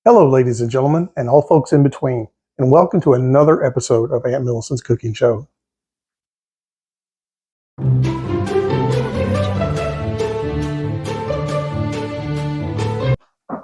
Hello, ladies and gentlemen, and all folks in between, and welcome to another episode of Aunt Millicent's Cooking Show.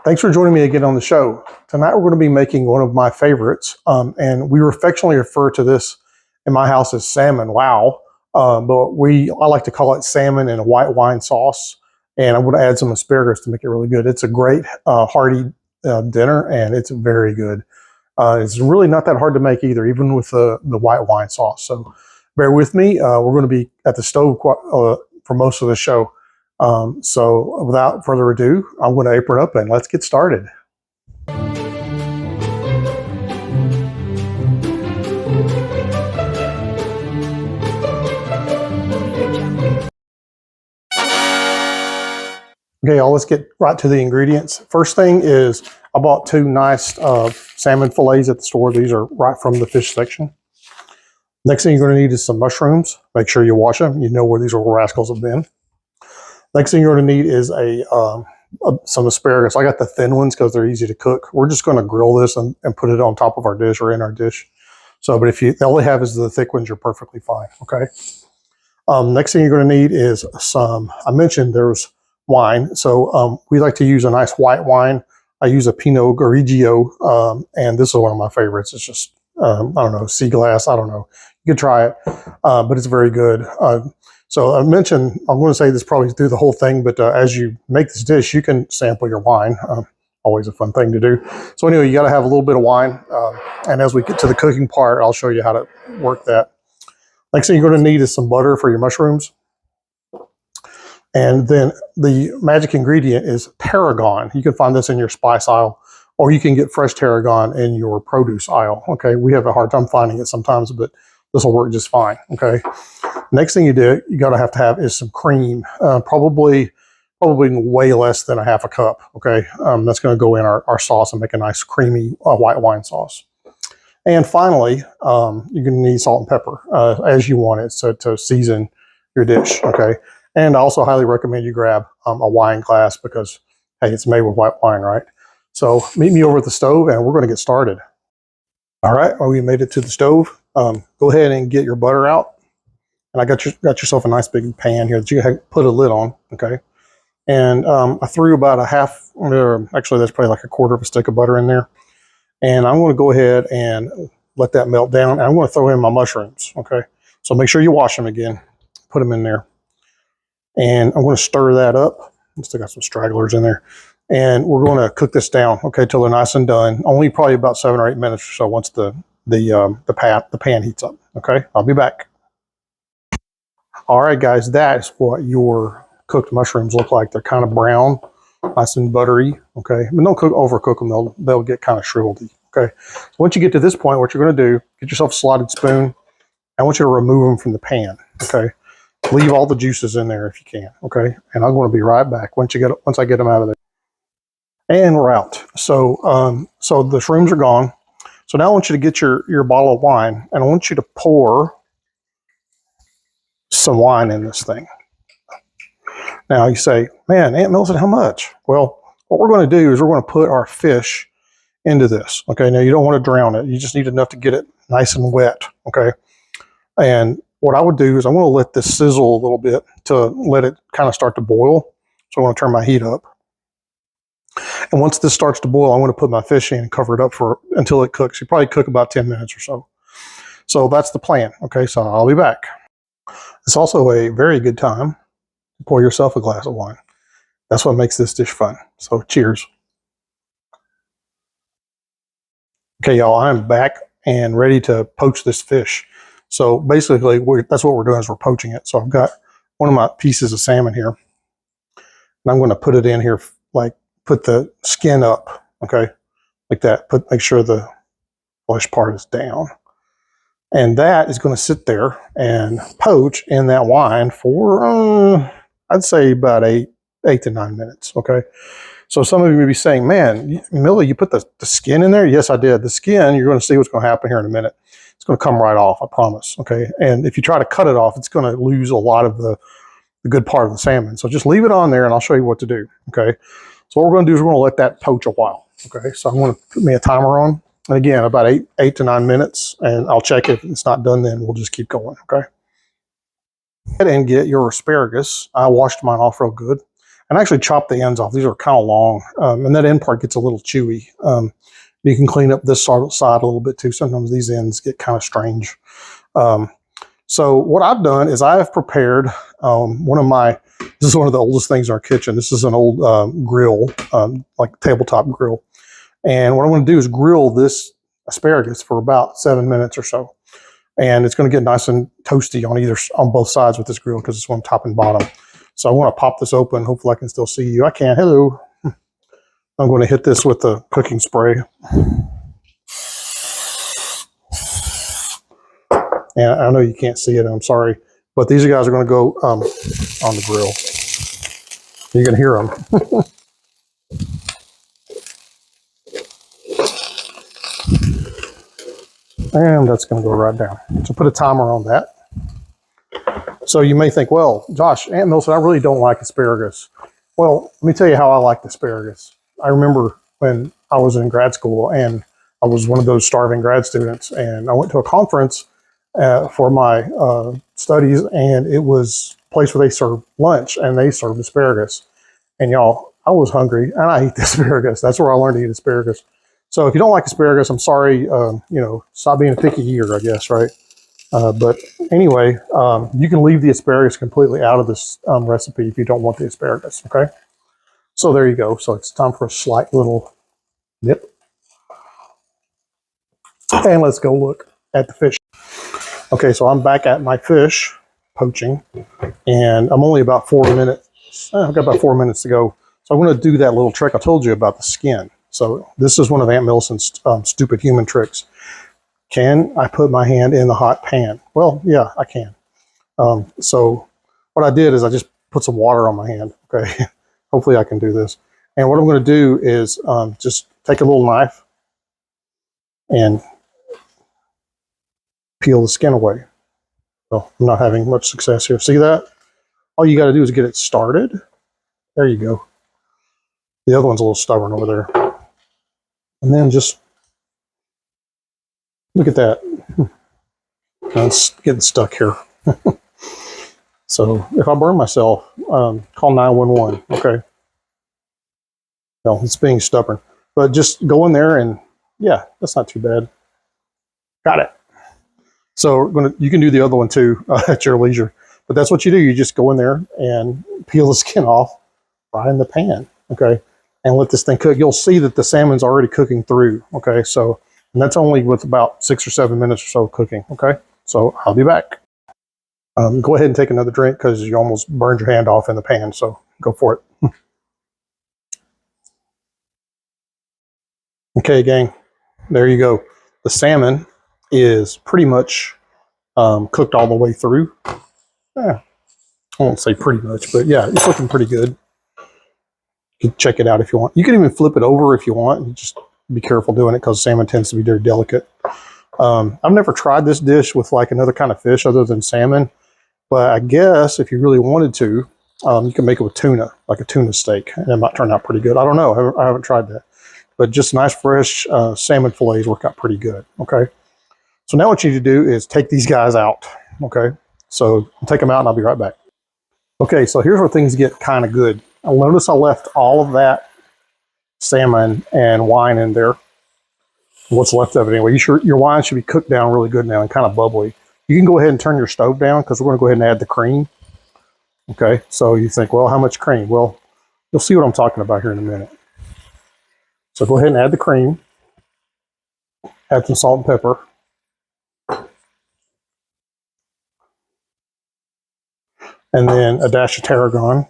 Thanks for joining me again on the show. Tonight we're going to be making one of my favorites, and we affectionately refer to this in my house as salmon. Wow! But I like to call it salmon in a white wine sauce, and I'm going to add some asparagus to make it really good. It's a great hearty dinner, and it's very good. It's really not that hard to make either, even with the white wine sauce. So bear with me. We're going to be at the stove for most of the show. So without further ado, I'm going to apron up and let's get started. Okay, y'all, let's get right to the ingredients. First thing is I bought two nice salmon fillets at the store. These are right from the fish section. Next thing you're going to need is some mushrooms. Make sure you wash them. You know where these little rascals have been. Next thing you're going to need is some asparagus. I got the thin ones because they're easy to cook. We're just going to grill this and put it on top of our dish or in our dish. So, but if you all they have is the thick ones, you're perfectly fine. Okay. Next thing you're going to need is some. I mentioned there's wine. So we like to use a nice white wine. I use a Pinot Grigio, and this is one of my favorites. It's just I don't know, sea glass. I don't know. You can try it, but it's very good. So I mentioned, I'm going to say this probably through the whole thing, but as you make this dish, you can sample your wine. Always a fun thing to do. So anyway, you got to have a little bit of wine. And as we get to the cooking part, I'll show you how to work that. Next thing you're going to need is some butter for your mushrooms. And then the magic ingredient is tarragon. You can find this in your spice aisle, or you can get fresh tarragon in your produce aisle. Okay, we have a hard time finding it sometimes, but this will work just fine. Okay. Next thing you gotta have is some cream. Probably way less than a half a cup. Okay, that's going to go in our sauce and make a nice creamy white wine sauce. And finally, you're going to need salt and pepper as you want it to season your dish. Okay. And I also highly recommend you grab a wine glass because, hey, it's made with white wine, right? So meet me over at the stove and we're going to get started. All right, well, we made it to the stove. Go ahead and get your butter out. And I got yourself a nice big pan here that you can put a lid on, okay? And I threw about actually that's probably like a quarter of a stick of butter in there. And I'm going to go ahead and let that melt down. And I'm going to throw in my mushrooms, okay? So make sure you wash them again. Put them in there. And I'm going to stir that up. I still got some stragglers in there. And we're going to cook this down, okay, till they're nice and done. Only probably about 7 or 8 minutes or so once the pan heats up, okay? I'll be back. All right, guys, that is what your cooked mushrooms look like. They're kind of brown, nice and buttery, okay? But don't overcook them. They'll get kind of shriveled, okay? So once you get to this point, what you're going to do, get yourself a slotted spoon. I want you to remove them from the pan, okay? Leave all the juices in there if you can, okay? And I'm going to be right back once I get them out of there. And we're out. So so the shrooms are gone. So now I want you to get your bottle of wine, and I want you to pour some wine in this thing. Now you say, man, Aunt Millicent, how much? Well, what we're going to do is we're going to put our fish into this. Okay, now you don't want to drown it. You just need enough to get it nice and wet. Okay, and what I would do is I'm going to let this sizzle a little bit to let it kind of start to boil. So I'm going to turn my heat up. And once this starts to boil, I'm going to put my fish in and cover it up until it cooks. You probably cook about 10 minutes or so. So that's the plan. Okay, so I'll be back. It's also a very good time to pour yourself a glass of wine. That's what makes this dish fun. So cheers. Okay, y'all, I'm back and ready to poach this fish. So basically, that's what we're doing is we're poaching it. So I've got one of my pieces of salmon here. And I'm going to put it in here, like put the skin up, okay, like that. Make sure the flesh part is down. And that is going to sit there and poach in that wine for, I'd say about 8 to 9 minutes, okay? So some of you may be saying, man, Millie, you put the skin in there? Yes, I did. The skin, you're going to see what's going to happen here in a minute. It's going to come right off, I promise, okay? And if you try to cut it off, it's going to lose a lot of the good part of the salmon. So just leave it on there and I'll show you what to do, okay? So what we're going to do is we're going to let that poach a while. Okay, so I'm going to put me a timer on. And again, about 8 to 9 minutes, and I'll check if it's not done then. We'll just keep going, okay? And get your asparagus. I washed mine off real good. And I actually chopped the ends off. These are kind of long, and that end part gets a little chewy. You can clean up this side a little bit too. Sometimes these ends get kind of strange. So what I've done is I have prepared this is one of the oldest things in our kitchen. This is an old grill, like tabletop grill. And what I'm going to do is grill this asparagus for about 7 minutes or so. And it's going to get nice and toasty on both sides with this grill because it's on top and bottom. So I want to pop this open. Hopefully I can still see you. I can. Hello. I'm going to hit this with the cooking spray. And I know you can't see it. I'm sorry. But these guys are going to go on the grill. You can hear them. And that's going to go right down. So put a timer on that. So you may think, well, Josh, Aunt Millicent, I really don't like asparagus. Well, let me tell you how I like asparagus. I remember when I was in grad school and I was one of those starving grad students, and I went to a conference for my studies, and it was a place where they served lunch and they served asparagus. And y'all, I was hungry and I ate asparagus. That's where I learned to eat asparagus. So if you don't like asparagus, I'm sorry, stop being a picky eater, I guess, right? But anyway, you can leave the asparagus completely out of this recipe if you don't want the asparagus, okay? So there you go. So it's time for a slight little dip. And let's go look at the fish. Okay, so I'm back at my fish poaching, and I'm only about 4 minutes. I've got about 4 minutes to go. So I'm going to do that little trick I told you about the skin. So this is one of Aunt Millicent's stupid human tricks. Can I put my hand in the hot pan? Well, yeah, I can. So what I did is I just put some water on my hand. Okay, hopefully I can do this. And what I'm going to do is just take a little knife and peel the skin away. Well, I'm not having much success here. See that? All you got to do is get it started. There you go. The other one's a little stubborn over there. And then just look at that. It's getting stuck here. So if I burn myself, call 911. Okay. No, it's being stubborn. But just go in there and, yeah, that's not too bad. Got it. So you can do the other one too at your leisure. But that's what you do. You just go in there and peel the skin off right in the pan. Okay. And let this thing cook. You'll see that the salmon's already cooking through. Okay. So, and that's only with about 6 or 7 minutes or so cooking. Okay. So I'll be back. Go ahead and take another drink because you almost burned your hand off in the pan. So go for it. Okay, gang. There you go. The salmon is pretty much cooked all the way through. I won't say pretty much, but yeah, it's looking pretty good. You can check it out if you want. You can even flip it over if you want. You just be careful doing it because salmon tends to be very delicate. I've never tried this dish with like another kind of fish other than salmon, but I guess if you really wanted to, you can make it with tuna, like a tuna steak, and it might turn out pretty good. I don't know. I haven't tried that. But just nice fresh salmon fillets work out pretty good, okay? So now what you need to do is take these guys out, okay? So I'll take them out and I'll be right back. Okay, so here's where things get kind of good. I'll notice I left all of that salmon and wine in there. What's left of it anyway. Your wine should be cooked down really good now and kind of bubbly. You can go ahead and turn your stove down because we're going to go ahead and add the cream. Okay, so you think, well, how much cream? Well, you'll see what I'm talking about here in a minute. So go ahead and add the cream. Add some salt and pepper. And then a dash of tarragon.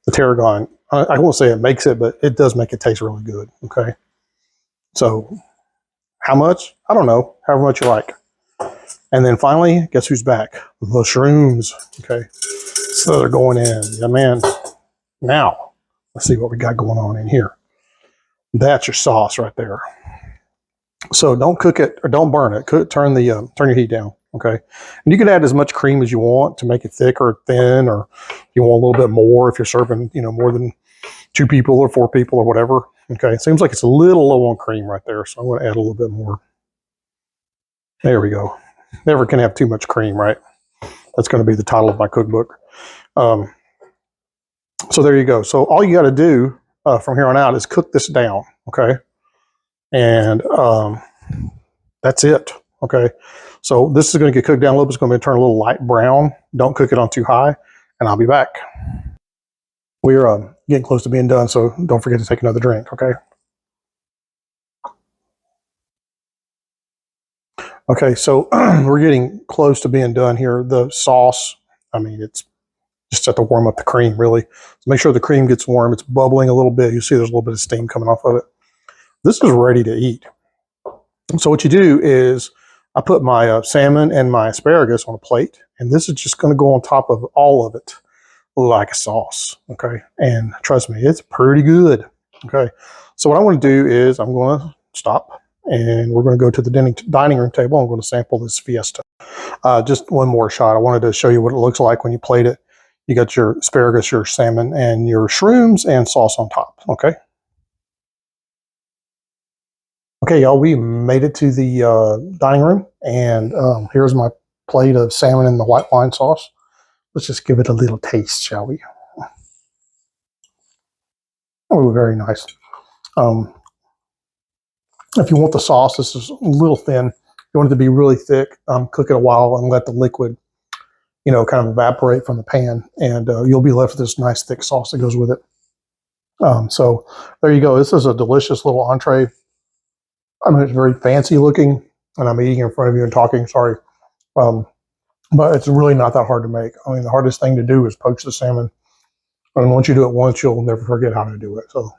The tarragon, I won't say it makes it, but it does make it taste really good, okay? So how much? I don't know, however much you like. And then finally, guess who's back? The shrooms, okay? So they're going in. Yeah, man. Now, let's see what we got going on in here. That's your sauce right there. So don't cook it or don't burn it. Turn your heat down. Okay, and you can add as much cream as you want to make it thick or thin, or you want a little bit more if you're serving, more than 2 people or 4 people or whatever. Okay, it seems like it's a little low on cream right there, so I'm going to add a little bit more. There we go. Never can have too much cream, right? That's going to be the title of my cookbook. So there you go. So all you got to do from here on out is cook this down, okay? And that's it, okay? So this is going to get cooked down a little bit. It's going to turn a little light brown. Don't cook it on too high, and I'll be back. We're getting close to being done, so don't forget to take another drink, okay? Okay, so we're getting close to being done here. The sauce, I mean, it's just have to warm up the cream, really. So make sure the cream gets warm. It's bubbling a little bit. You see there's a little bit of steam coming off of it. This is ready to eat. So what you do is I put my salmon and my asparagus on a plate, and this is just going to go on top of all of it like a sauce, okay? And trust me, it's pretty good, okay? So what I want to do is I'm going to stop, and we're going to go to the dining room table. I'm going to sample this fiesta. Just one more shot. I wanted to show you what it looks like when you plate it. You got your asparagus, your salmon, and your shrooms and sauce on top, okay? Okay, y'all, we made it to the dining room, and here's my plate of salmon in the white wine sauce. Let's just give it a little taste, shall we? Oh, very nice. If you want the sauce, this is a little thin. If you want it to be really thick, cook it a while and let the liquid, kind of evaporate from the pan, and you'll be left with this nice thick sauce that goes with it. So there you go. This is a delicious little entree. I mean, it's very fancy looking, and I'm eating in front of you and talking, sorry. But it's really not that hard to make. I mean, the hardest thing to do is poach the salmon. And once you do it once, you'll never forget how to do it. So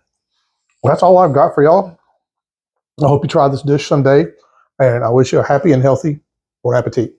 that's all I've got for y'all. I hope you try this dish someday, and I wish you a happy and healthy bon appetit.